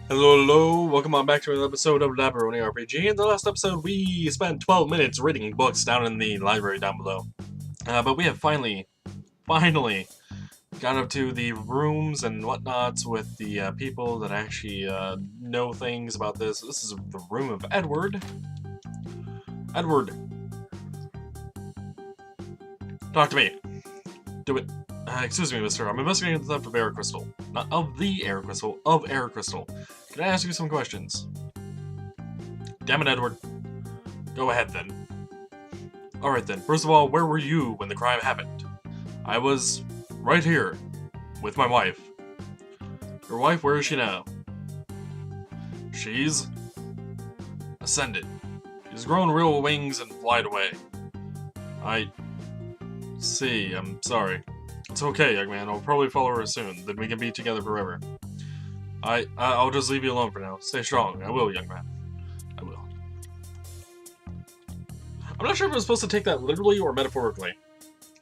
Hello, hello, welcome on back to another episode of Labyronia RPG. In the last episode, we spent 12 minutes reading books down in the library down below. But we have finally got up to the rooms and whatnots with the people that actually know things about this. This is the room of Edward. Edward, talk to me. Do it. Excuse me, mister. I'm investigating the theft of Air Crystal. Not of the Air Crystal, of Air Crystal. Can I ask you some questions? Damn it, Edward. Go ahead, then. Alright then, first of all, where were you when the crime happened? I was right here, with my wife. Your wife, where is she now? She's ascended. She's grown real wings and flied away. I see, I'm sorry. It's okay, young man, I'll probably follow her soon, then we can be together forever. I'll just leave you alone for now. Stay strong. I will, young man. I will. I'm not sure if I'm supposed to take that literally or metaphorically.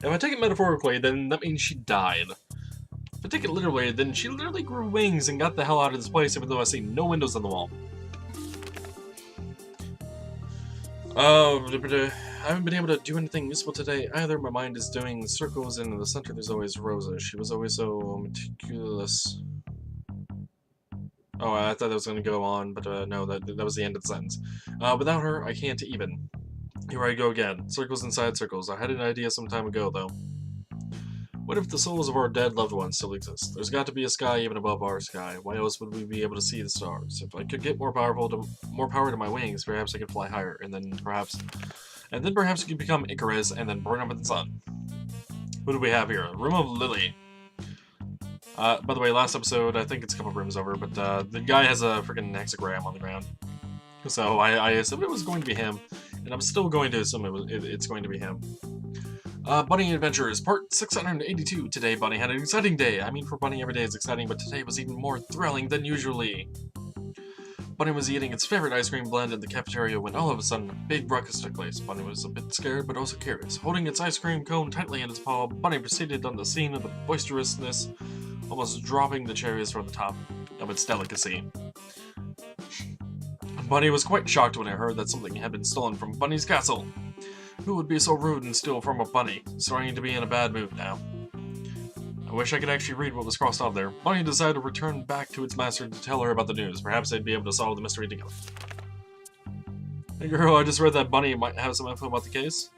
If I take it metaphorically, then that means she died. If I take it literally, then she literally grew wings and got the hell out of this place, even though I see no windows on the wall. I haven't been able to do anything useful today either. My mind is doing circles, and in the center there's always Rosa. She was always so meticulous. Oh, I thought that was going to go on, but no, that was the end of the sentence. Without her, I can't even. Here I go again. Circles inside circles. I had an idea some time ago, though. What if the souls of our dead loved ones still exist? There's got to be a sky even above our sky. Why else would we be able to see the stars? If I could get more power to my wings, perhaps I could fly higher, and then perhaps I could become Icarus and then burn up in the sun. Who do we have here? Room of Lily. By the way, last episode, I think it's a couple rooms over, but the guy has a freaking hexagram on the ground. So I assumed it was going to be him, and I'm still going to assume it's going to be him. Bunny Adventures, part 682. Today, Bunny had an exciting day. I mean, for Bunny, every day is exciting, but today was even more thrilling than usually. Bunny was eating its favorite ice cream blend in the cafeteria when all of a sudden a big ruckus took place. Bunny was a bit scared, but also curious. Holding its ice cream cone tightly in its paw, Bunny proceeded on the scene of the boisterousness, almost dropping the cherries from the top of its delicacy. Bunny was quite shocked when it heard that something had been stolen from Bunny's castle. Who would be so rude and steal from a bunny? Starting to be in a bad mood now. I wish I could actually read what was crossed off there. Bunny decided to return back to its master to tell her about the news. Perhaps they'd be able to solve the mystery together. Hey girl, I just read that Bunny might have some info about the case.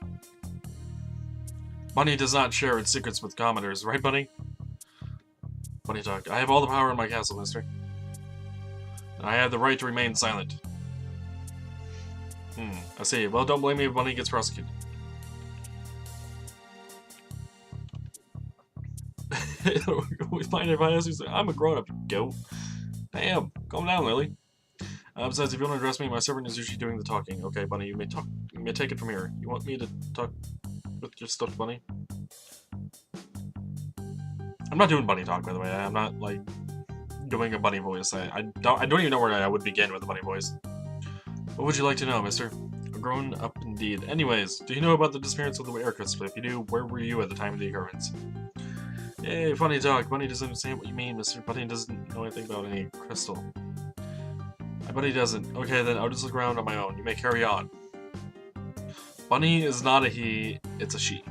Bunny does not share its secrets with commoners, right, Bunny? Bunny talk. I have all the power in my castle, mister. And I have the right to remain silent. I see. Well, don't blame me if Bunny gets prosecuted. We find if I ask you, I'm a grown-up, goat. Damn, calm down, Lily. Besides, if you want to address me, my servant is usually doing the talking. Okay, Bunny, you may talk. You may take it from here. You want me to talk with your stuffed bunny? I'm not doing bunny talk, by the way. I'm not like doing a bunny voice. I don't even know where I would begin with a bunny voice. What would you like to know, mister? A grown up indeed. Anyways, do you know about the disappearance of the air crystal? If you do, where were you at the time of the occurrence? Yay, funny talk. Bunny doesn't understand what you mean, mister. Bunny doesn't know anything about any crystal. I bet he doesn't. Okay, then I'll just look around on my own. You may carry on. Bunny is not a he, it's a she.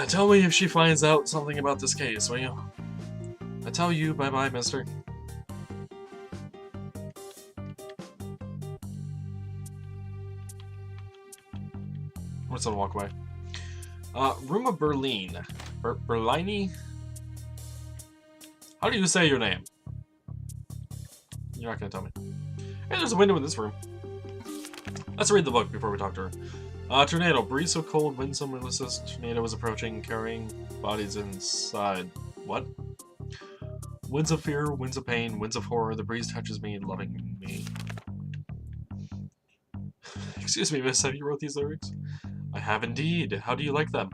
Tell me if she finds out something about this case, will you? I tell you, bye-bye, mister. I'm just gonna walk away. Room of Berlin. Berlini? How do you say your name? You're not gonna tell me. Hey, there's a window in this room. Let's read the book before we talk to her. Tornado. Breeze so cold, wind so merciless. Tornado was approaching, carrying bodies inside. What? Winds of fear, winds of pain, winds of horror. The breeze touches me, loving me. Excuse me, miss, have you wrote these lyrics? I have indeed. How do you like them?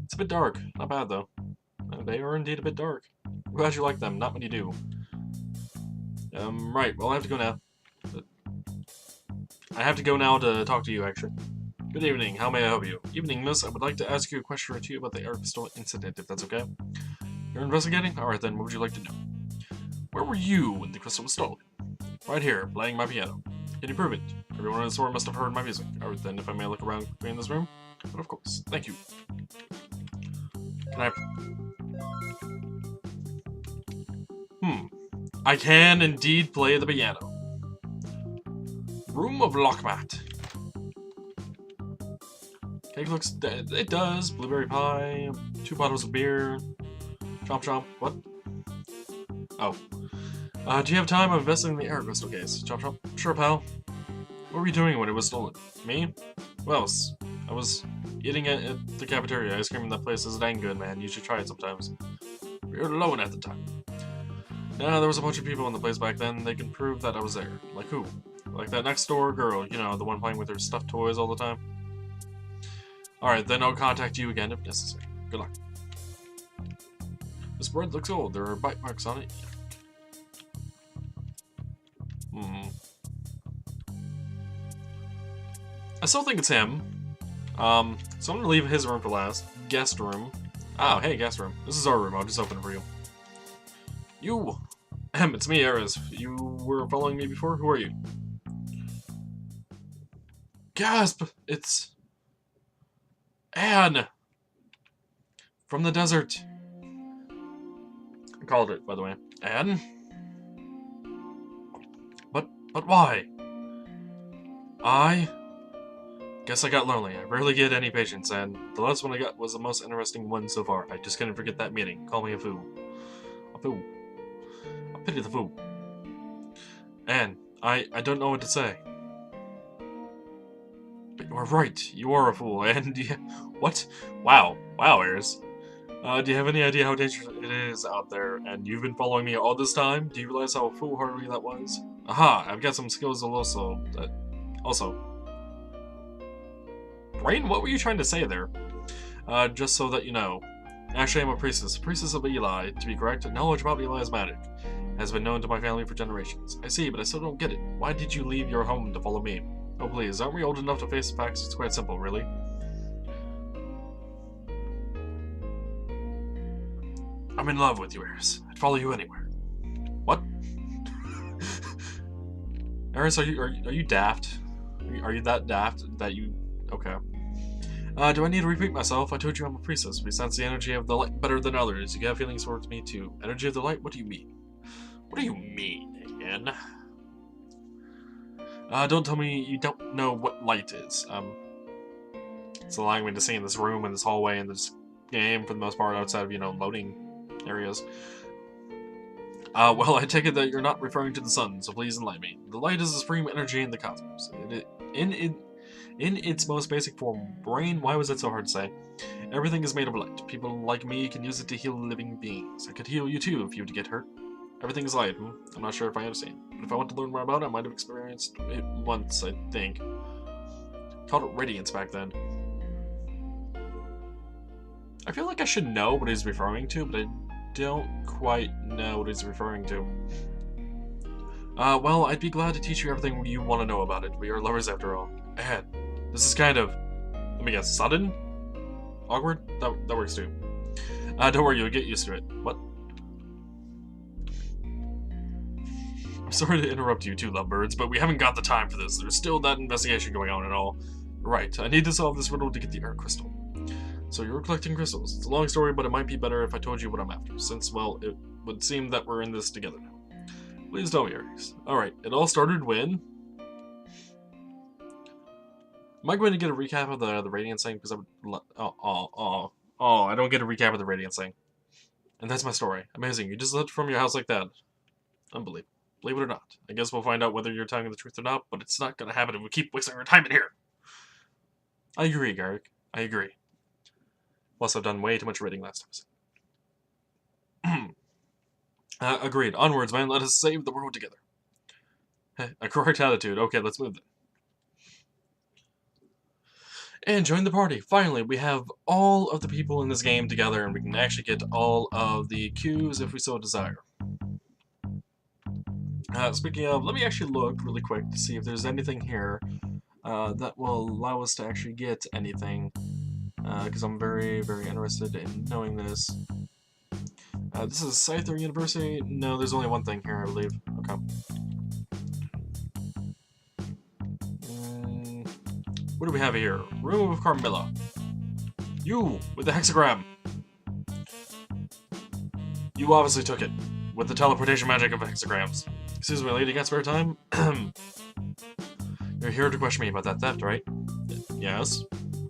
It's a bit dark. Not bad, though. They are indeed a bit dark. I'm glad you like them. Not many do. Right. Well, I have to go now. I have to go now to talk to you, actually. Good evening. How may I help you? Evening, miss. I would like to ask you a question or two about the Air Crystal incident, if that's okay. You're investigating? Alright then, what would you like to know? Where were you when the crystal was stolen? Right here, playing my piano. Can you prove it? Everyone in the store must have heard my music. Alright then, if I may look around quickly in this room. But of course, thank you. Can I... I can indeed play the piano. Room of Lockmat. Cake looks... It does. Blueberry pie. 2 bottles of beer. Chomp chomp. What? Oh. Do you have time? I'm investing in the air crystal case. Chomp chomp. Sure, pal. What were you doing when it was stolen? Me? Well, I was eating at the cafeteria. Ice cream in that place is dang good, man. You should try it sometimes. We were alone at the time. Yeah, there was a bunch of people in the place back then. They can prove that I was there. Like who? Like that next door girl, you know, the one playing with her stuffed toys all the time. Alright, then I'll contact you again if necessary. Good luck. This bread looks old. There are bite marks on it. I still think it's him. So I'm gonna leave his room for last. Guest room. Oh, hey, guest room. This is our room. I'll just open it for you. You! It's me, Ares. You were following me before? Who are you? Gasp! It's... Anne! From the desert. I called it, by the way. Anne? But why? I guess I got lonely. I rarely get any patience, and the last one I got was the most interesting one so far. I just couldn't forget that meeting. Call me a fool. A fool. I pity the fool. And I don't know what to say. But you are right. You are a fool. And what? Wow, Ares. Do you have any idea how dangerous it is out there? And you've been following me all this time? Do you realize how foolhardy that was? Aha! I've got some skills also. Brain, what were you trying to say there? Just so that you know. Actually, I'm a priestess. Priestess of Eli. To be correct, knowledge about Eli's magic has been known to my family for generations. I see, but I still don't get it. Why did you leave your home to follow me? Oh please, aren't we old enough to face the facts? It's quite simple, really. I'm in love with you, Ares. I'd follow you anywhere. What? Ares, are you daft? Are you that daft that you... Okay. Do I need to repeat myself? I told you I'm a priestess. We sense the energy of the light better than others. You have feelings towards me too. Energy of the light? What do you mean? What do you mean, Anne? Don't tell me you don't know what light is. It's allowing me to see in this room, in this hallway, in this game, for the most part, outside of, you know, loading areas. Well, I take it that you're not referring to the sun, so please enlighten me. The light is the supreme energy in the cosmos. In its most basic form, brain, why was that so hard to say? Everything is made of light. People like me can use it to heal living beings. I could heal you too if you were to get hurt. Everything is light. I'm not sure if I understand. But if I want to learn more about it, I might have experienced it once, I think. Called it radiance back then. I feel like I should know what he's referring to, but I don't quite know what he's referring to. Well, I'd be glad to teach you everything you want to know about it. We are lovers after all. And this is kind of, let me guess, sudden? Awkward? That works too. Don't worry, you'll get used to it. What? I'm sorry to interrupt you two lovebirds, but we haven't got the time for this. There's still that investigation going on and all. Right, I need to solve this riddle to get the air crystal. So you're collecting crystals. It's a long story, but it might be better if I told you what I'm after, since, well, it would seem that we're in this together now. Please tell me, Ares. Alright, it all started when... Am I going to get a recap of the radiance thing? Because I would... I don't get a recap of the radiance thing. And that's my story. Amazing, you just left from your house like that. Unbelievable. Believe it or not. I guess we'll find out whether you're telling the truth or not, but it's not going to happen if we keep wasting our time in here. I agree, Garrick. I agree. Plus, I've done way too much reading last episode. Agreed. Onwards, man. Let us save the world together. A correct attitude. Okay, let's move then. And join the party. Finally, we have all of the people in this game together, and we can actually get all of the cues if we so desire. Speaking of, let me actually look really quick to see if there's anything here that will allow us to actually get anything. Because I'm very, very interested in knowing this. This is Scyther University? No, there's only one thing here, I believe. Okay. What do we have here? Room of Carmilla. You, with the hexagram! You obviously took it, with the teleportation magic of hexagrams. Excuse me, lady, got spare time? You're here to question me about that theft, right? Yes.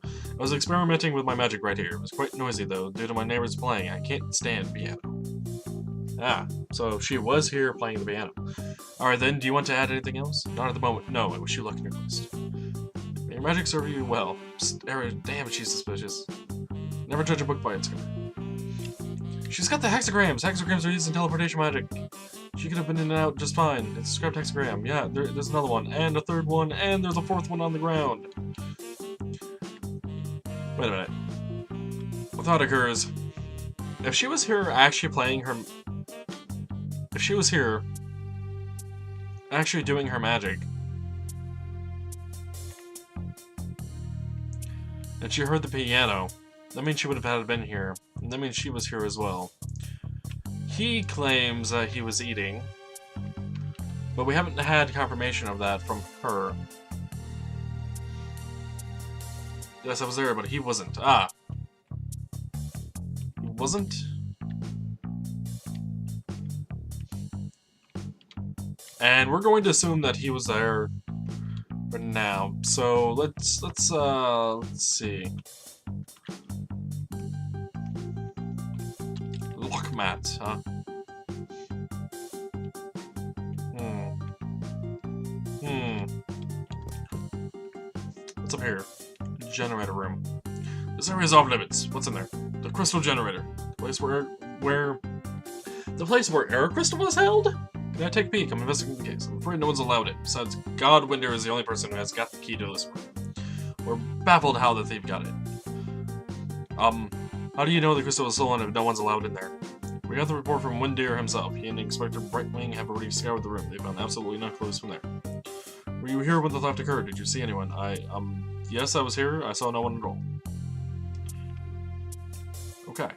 I was experimenting with my magic right here. It was quite noisy, though, due to my neighbors playing. I can't stand piano. Ah, so she was here playing the piano. Alright then, do you want to add anything else? Not at the moment. No, I wish you luck in your quest. Your magic served you well. Damn, she's suspicious. Never judge a book by its cover. She's got the hexagrams! Hexagrams are used in teleportation magic. She could have been in and out just fine. It's a scrapped hexagram. Yeah, there's another one, and a third one, and there's a fourth one on the ground. Wait a minute. A thought occurs. If she was here actually playing her... If she was here actually doing her magic, and she heard the piano, that means she would have had been here. And that means she was here as well. He claims that he was eating, but we haven't had confirmation of that from her. Yes, I was there, but he wasn't. Ah. He wasn't? And we're going to assume that he was there for now. So let's see. Lock mat, huh? What's up here? Generator room. This area is off limits. What's in there? The crystal generator. The place where Air Crystal was held? Can I take a peek? I'm investigating the case. I'm afraid no one's allowed it. Besides, Godwinder is the only person who has got the key to this room. We're baffled how the thief got it. How do you know the crystal was stolen if no one's allowed in there? We got the report from Windeer himself. He and Inspector Brightwing have already scoured the room. They found absolutely no clues from there. Were you here when the theft occurred? Did you see anyone? Yes, I was here. I saw no one at all. Okay.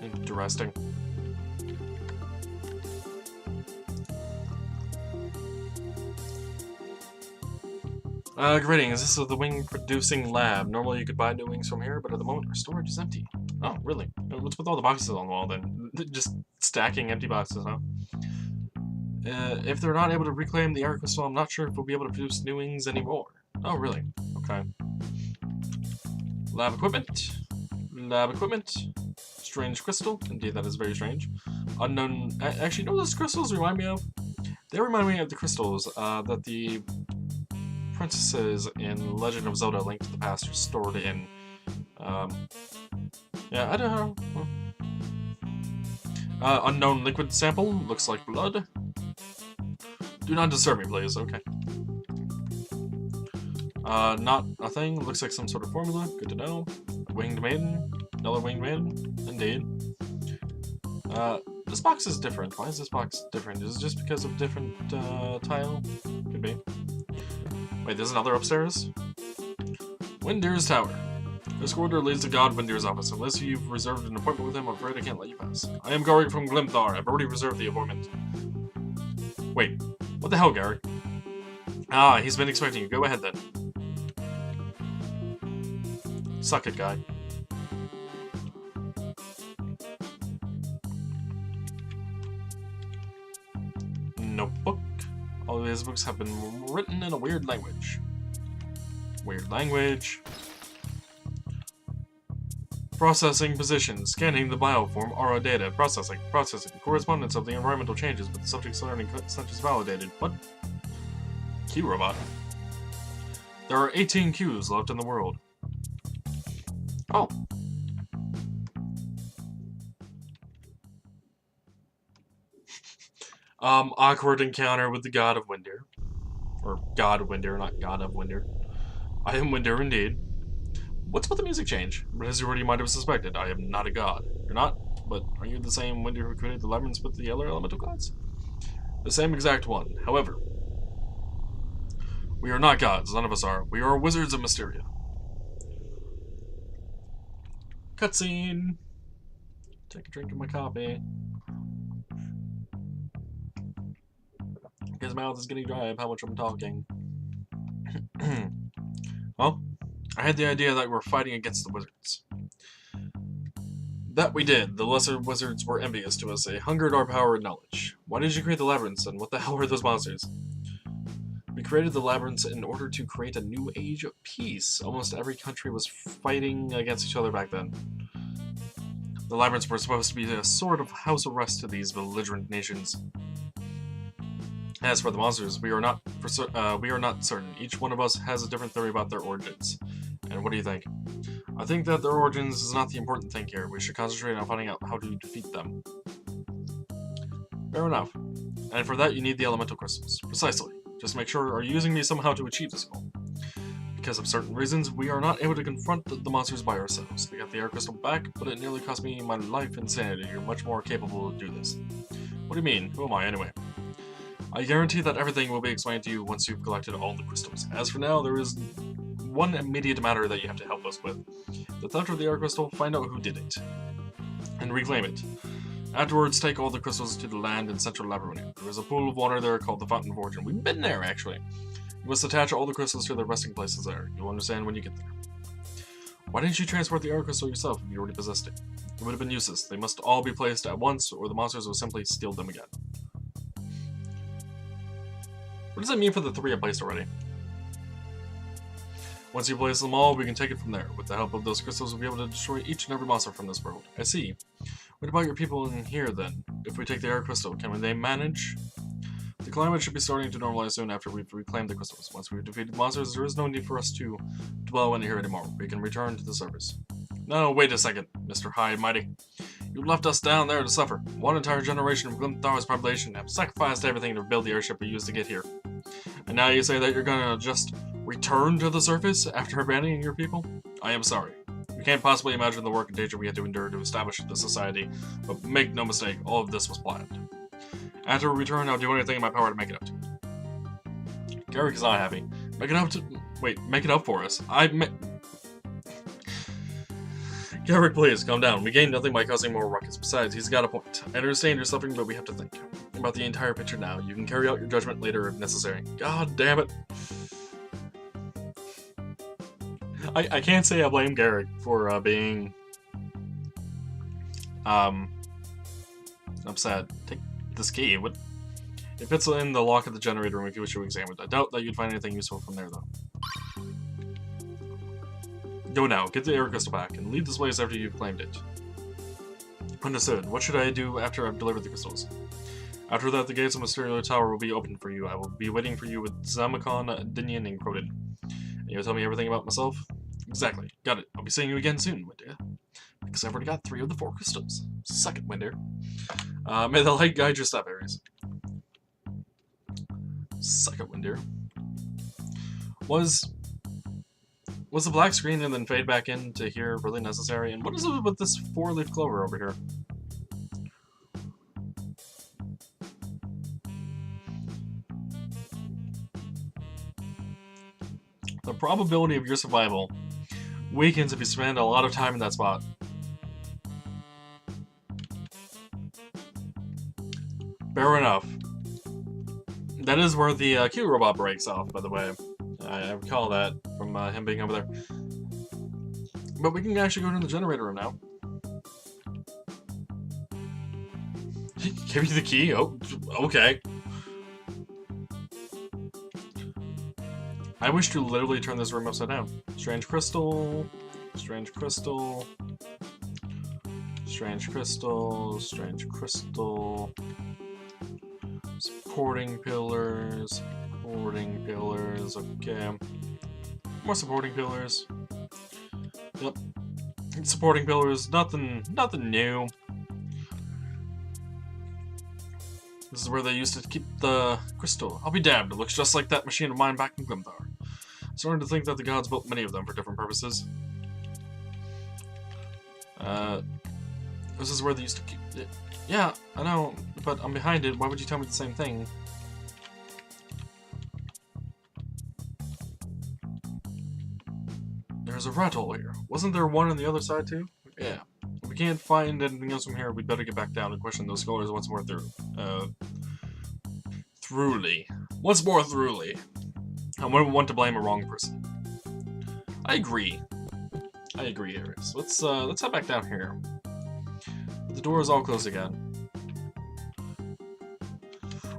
Interesting. Greetings, this is the wing producing lab. Normally you could buy new wings from here, but at the moment our storage is empty. Oh, really? What's with all the boxes on the wall then? Just stacking empty boxes, huh? If they're not able to reclaim the air crystal, I'm not sure if we'll be able to produce new wings anymore. Oh, really? Okay. Lab equipment. Lab equipment. Strange crystal. Indeed, that is very strange. Unknown... Actually, you know what those crystals remind me of? They remind me of the crystals that the princesses in Legend of Zelda: Link to the Past are stored in. Yeah, I don't know. Unknown liquid sample. Looks like blood. Do not disturb me, please. Okay. Not a thing. Looks like some sort of formula. Good to know. Winged maiden. Another winged maiden. Indeed. This box is different. Why is this box different? Is it just because of different tile? Could be. Wait, there's another upstairs? Windeer's Tower. This corridor leads to Godwinder's office. Unless you've reserved an appointment with him, I'm afraid I can't let you pass. I am Gary from Glimthar. I've already reserved the appointment. Wait, what the hell, Gary? Ah, he's been expecting you. Go ahead, then. Suck it, guy. Notebook. All of his books have been written in a weird language. Weird language. Processing position. Scanning the bioform aura data. Processing. Processing. Correspondence of the environmental changes with the subject's learning centers validated. What? Q robot. There are 18 Qs left in the world. Oh. Awkward encounter with the God of Windeer. Or God of Windeer, not God of Windeer. I am Windeer indeed. What's with the music change? As you already might have suspected, I am not a god. You're not? But are you the same Windeer who created the labyrinths with the other elemental gods? The same exact one. However, We are not gods, none of us are. We are wizards of Mysteria. Cutscene! Take a drink of my coffee. His mouth is getting dry of how much I'm talking. Well, I had the idea that we're fighting against the wizards. That we did. The lesser wizards were envious to us. They hungered our power and knowledge. Why did you create the labyrinths, and what the hell were those monsters? We created the labyrinths in order to create a new age of peace. Almost every country was fighting against each other back then. The labyrinths were supposed to be a sort of house arrest to these belligerent nations. As for the monsters, we are not certain. Each one of us has a different theory about their origins. And what do you think? I think that their origins is not the important thing here. We should concentrate on finding out how to defeat them. Fair enough. And for that, you need the elemental crystals. Precisely. Just make sure, are you using me somehow to achieve this goal? Because of certain reasons, we are not able to confront the monsters by ourselves. We got the air crystal back, but it nearly cost me my life and sanity. You're much more capable to do this. What do you mean? Who am I, anyway? I guarantee that everything will be explained to you once you've collected all the crystals. As for now, there is one immediate matter that you have to help us with. The theft of the air crystal, find out who did it. And reclaim it. Afterwards, take all the crystals to the land in central Labyronia. There is a pool of water there called the Fountain of Origin. We've been there, actually. You must attach all the crystals to their resting places there. You'll understand when you get there. Why didn't you transport the air crystal yourself if you already possessed it? It would have been useless. They must all be placed at once, or the monsters will simply steal them again. What does that mean for the 3 I placed already? Once you place them all, we can take it from there. With the help of those crystals, we'll be able to destroy each and every monster from this world. I see. What about your people in here, then? If we take the air crystal, can they manage? The climate should be starting to normalize soon after we've reclaimed the crystals. Once we've defeated monsters, there is no need for us to dwell in here anymore. We can return to the surface. No, wait a second, Mr. High and Mighty. You left us down there to suffer. One entire generation of Glimthar's population have sacrificed everything to build the airship we used to get here. And now you say that you're gonna just return to the surface after abandoning your people? I am sorry. You can't possibly imagine the work and danger we had to endure to establish the society, but make no mistake, all of this was planned. After we return, I'll do anything in my power to make it up to you. Garrick is not happy. Make it up for us. Garrick, please, calm down. We gain nothing by causing more ruckus. Besides, he's got a point. I understand you're suffering, but we have to think about the entire picture now. You can carry out your judgment later if necessary. God damn it. I can't say I blame Garrick for being upset. Take this key. What? It fits in the lock of the generator room if you wish to examine it. I doubt that you'd find anything useful from there, though. Go now, get the air crystal back, and leave this place after you've claimed it. Understood. What should I do after I've delivered the crystals? After that, the gates of Mysterio Tower will be open for you. I will be waiting for you with Zamacon, Dinian, and Croden. And you'll tell me everything about myself? Exactly. Got it. I'll be seeing you again soon, Windir. Because I've already got 3 of the 4 crystals. Suck it, Windir. May the light guide your step, Ares. Suck it, Windir. Was the black screen and then fade back into here really necessary? And what is it with this 4-leaf clover over here? The probability of your survival weakens if you spend a lot of time in that spot. Fair enough. That is where the Q robot breaks off, by the way. I recall that from him being over there. But we can actually go to the generator room now. He gave you the key? Oh, okay. I wish to literally turn this room upside down. Strange crystal. Strange crystal. Strange crystal. Strange crystal. Supporting pillars. Supporting pillars, okay. More supporting pillars. Yep. Supporting pillars, nothing new. This is where they used to keep the crystal. I'll be damned, it looks just like that machine of mine back in Glimthar. I'm starting to think that the gods built many of them for different purposes. This is where they used to keep it. Yeah, I know, but I'm behind it. Why would you tell me the same thing? There's a rat hole here. Wasn't there one on the other side too? Yeah. If we can't find anything else from here, we'd better get back down and question those scholars once more thoroughly. Once more thoroughly. I wouldn't want to blame a wrong person. I agree, Aries. Let's head back down here. The door is all closed again.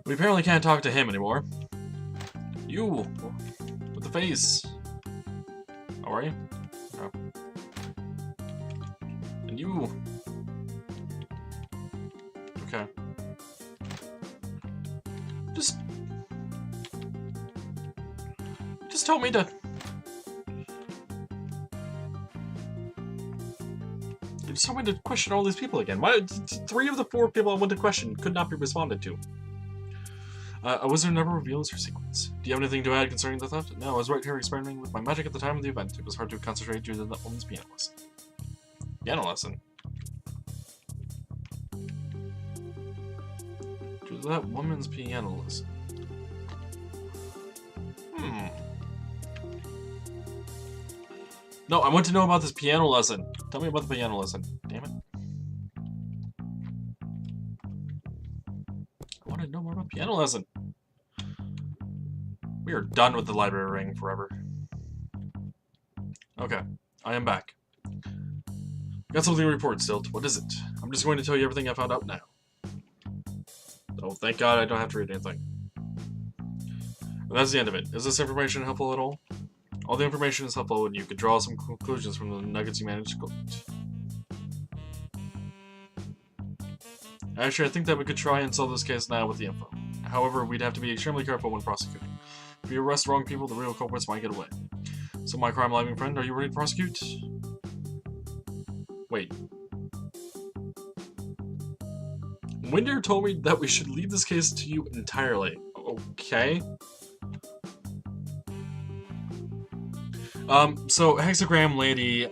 We apparently can't talk to him anymore. You, with the face. How are you? No. And you. Okay. Just told me to. You just told me to question all these people again. Why? 3 of the 4 people I wanted to question could not be responded to. A wizard never reveals her secrets. Do you have anything to add concerning the theft? No, I was right here experimenting with my magic at the time of the event. It was hard to concentrate due to that woman's piano lesson. Piano lesson? Due to that woman's piano lesson. No, I want to know about this piano lesson. Tell me about the piano lesson. Damn it. I want to know more about piano lesson. We are done with the library ring forever. Okay, I am back. Got something to report, Stilt. What is it? I'm just going to tell you everything I found out now. Oh, thank God I don't have to read anything. And that's the end of it. Is this information helpful at all? All the information is helpful and you could draw some conclusions from the nuggets you managed to collect. Actually, I think that we could try and solve this case now with the info. However, we'd have to be extremely careful when prosecuting. If you arrest wrong people, the real culprits might get away. So my crime-loving friend, are you ready to prosecute? Wait. Winder told me that we should leave this case to you entirely. Okay. So Hexagram Lady,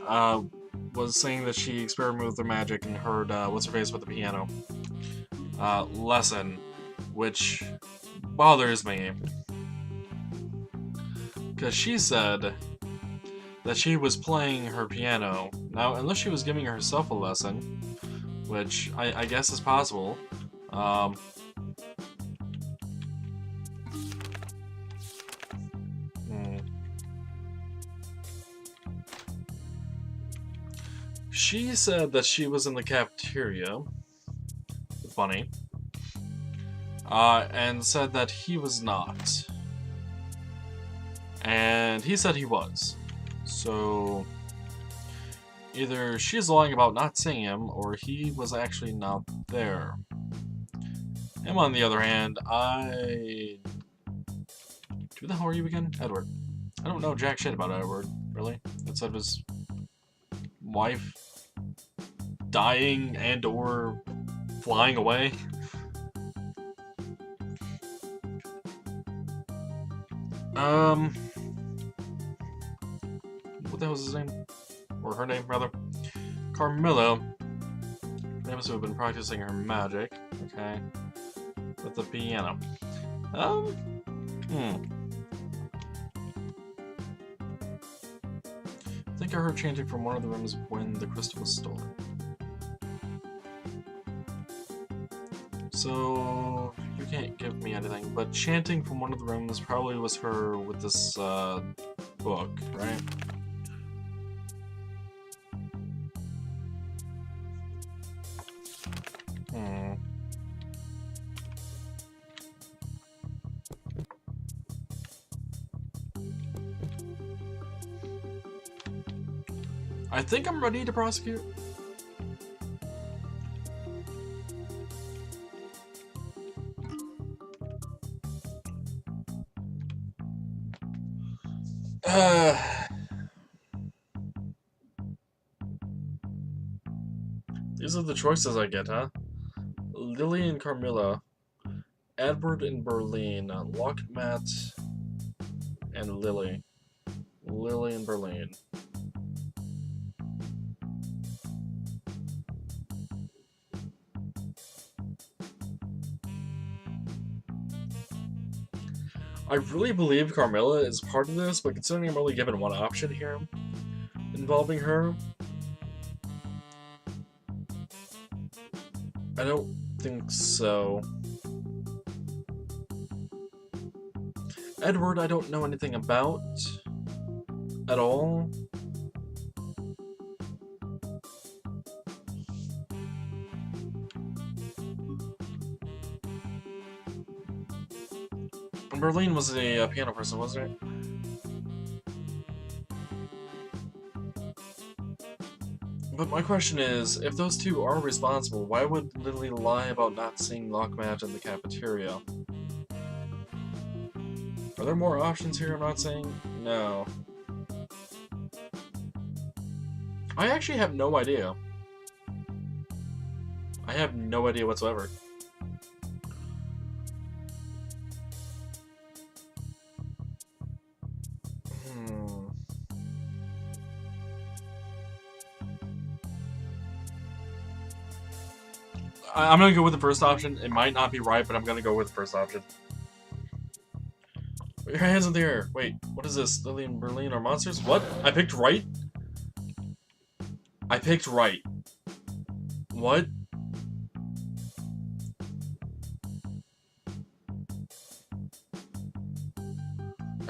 was saying that she experimented with her magic and heard, what's-her-face with the piano, lesson, which bothers me. Because she said that she was playing her piano. Now, unless she was giving herself a lesson, which I guess is possible, She said that she was in the cafeteria with Bunny, and said that he was not. And he said he was. So, either she's lying about not seeing him, or he was actually not there. Him, on the other hand, Who the hell are you again? Edward. I don't know jack shit about Edward, really. Outside of his wife dying and or flying away. What the hell was his name? Or her name, rather? Carmilla. Seems to have been practicing her magic. Okay. With the piano. I think I heard chanting from one of the rooms when the crystal was stolen. So, you can't give me anything, but chanting from one of the rooms probably was her with this, book, right? I think I'm ready to prosecute. These are the choices I get, huh? Lily and Carmilla, Edward and Berlin, Locke, Matt, and Lily. Lily and Berlin. I really believe Carmilla is part of this, but considering I'm only given one option here, involving her? I don't think so. Edward, I don't know anything about at all. Berlin was a piano person, wasn't it? But my question is, if those two are responsible, why would Lily lie about not seeing Lockmat in the cafeteria? Are there more options here I'm not saying? No. I actually have no idea. I have no idea whatsoever. I'm gonna go with the first option. It might not be right, but I'm gonna go with the first option. Put your hands in the air. Wait, what is this? Lily and Berlin are monsters? What? I picked right? I picked right. What?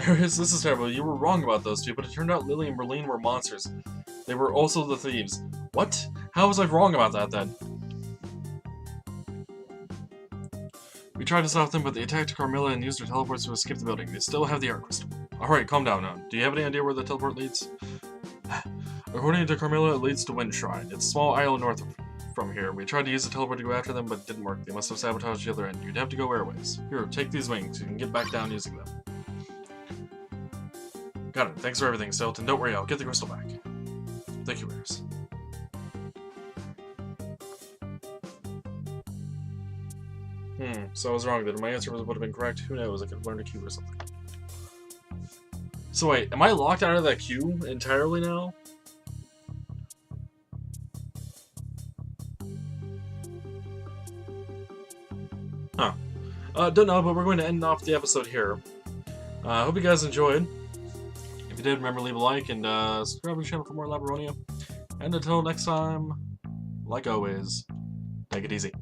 This is terrible. You were wrong about those two, but it turned out Lily and Berlin were monsters. They were also the thieves. What? How was I wrong about that then? We tried to stop them, but they attacked Carmilla and used their teleports to escape the building. They still have the art crystal. Alright, calm down now. Do you have any idea where the teleport leads? According to Carmilla, it leads to Wind Shrine. It's a small island north from here. We tried to use the teleport to go after them, but it didn't work. They must have sabotaged the other end. You'd have to go airways. Here, take these wings. You can get back down using them. Got it. Thanks for everything, Stilton. Don't worry, I'll get the crystal back. Thank you, Eris. So I was wrong then. My answer would have been correct. Who knows? I could have learned a cube or something. So wait, am I locked out of that cube entirely now? Huh. Don't know, but we're going to end off the episode here. I hope you guys enjoyed. If you did, remember to leave a like and subscribe to the channel for more Labyronia. And until next time, like always, take it easy.